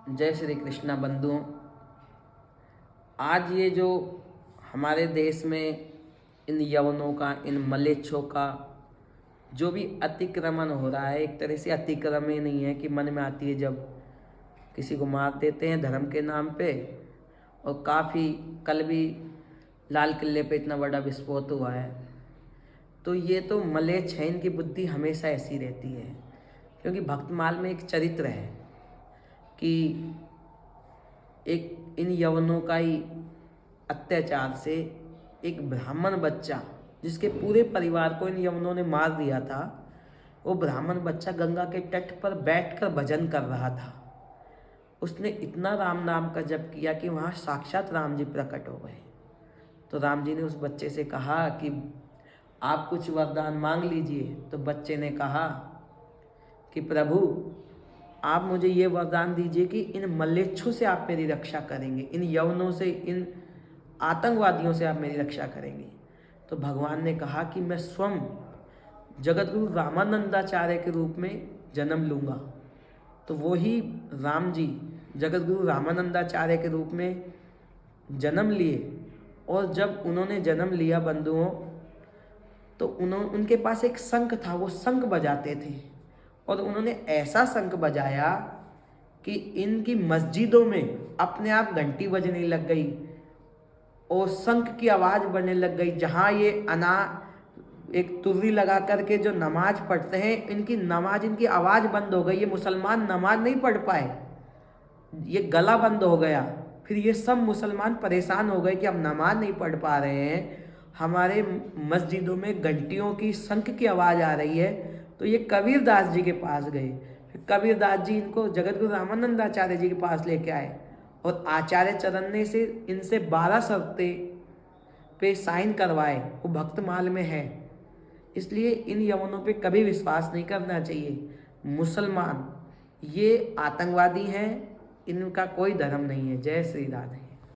जय श्री कृष्णा बंधुओं। आज ये जो हमारे देश में इन यवनों का, इन मलेच्छों का जो भी अतिक्रमण हो रहा है, एक तरह से अतिक्रमण ही नहीं है कि मन में आती है जब किसी को मार देते हैं धर्म के नाम पे। और काफ़ी कल भी लाल किले पे इतना बड़ा विस्फोट हुआ है। तो ये तो मलेच्छ है, इनकी बुद्धि हमेशा ऐसी रहती है। क्योंकि भक्तमाल में एक चरित्र है कि एक इन यवनों का ही अत्याचार से एक ब्राह्मण बच्चा, जिसके पूरे परिवार को इन यवनों ने मार दिया था, वो ब्राह्मण बच्चा गंगा के तट पर बैठकर भजन कर रहा था। उसने इतना राम नाम का जप किया कि वहाँ साक्षात राम जी प्रकट हो गए। तो राम जी ने उस बच्चे से कहा कि आप कुछ वरदान मांग लीजिए। तो बच्चे ने कहा कि प्रभु, आप मुझे ये वरदान दीजिए कि इन मलेच्छों से आप मेरी रक्षा करेंगे, इन यवनों से, इन आतंकवादियों से आप मेरी रक्षा करेंगे। तो भगवान ने कहा कि मैं स्वयं जगतगुरु रामानंदाचार्य के रूप में जन्म लूँगा। तो वो ही राम जी जगतगुरु रामानंदाचार्य के रूप में जन्म लिए। और जब उन्होंने जन्म लिया बंधुओं, तो उनके पास एक शंख था, वो शंख बजाते थे। और उन्होंने ऐसा शंख बजाया कि इनकी मस्जिदों में अपने आप घंटी बजने लग गई और शंख की आवाज़ बनने लग गई। जहाँ ये एक तुर्री लगा करके जो नमाज पढ़ते हैं, इनकी नमाज, इनकी आवाज़ बंद हो गई। ये मुसलमान नमाज नहीं पढ़ पाए, ये गला बंद हो गया। फिर ये सब मुसलमान परेशान हो गए कि अब नमाज नहीं पढ़ पा रहे हैं, हमारे मस्जिदों में घंटियों की, शंख की आवाज़ आ रही है। तो ये कबीरदास जी के पास गए। फिर कबीरदास जी इनको जगतगुरु रामानंदाचार्य जी के पास लेके आए और आचार्य चरण ने से इनसे 12 शर्तें पे साइन करवाए। वो भक्तमाल में है, इसलिए इन यवनों पे कभी विश्वास नहीं करना चाहिए। मुसलमान ये आतंकवादी हैं, इनका कोई धर्म नहीं है। जय श्री राधे।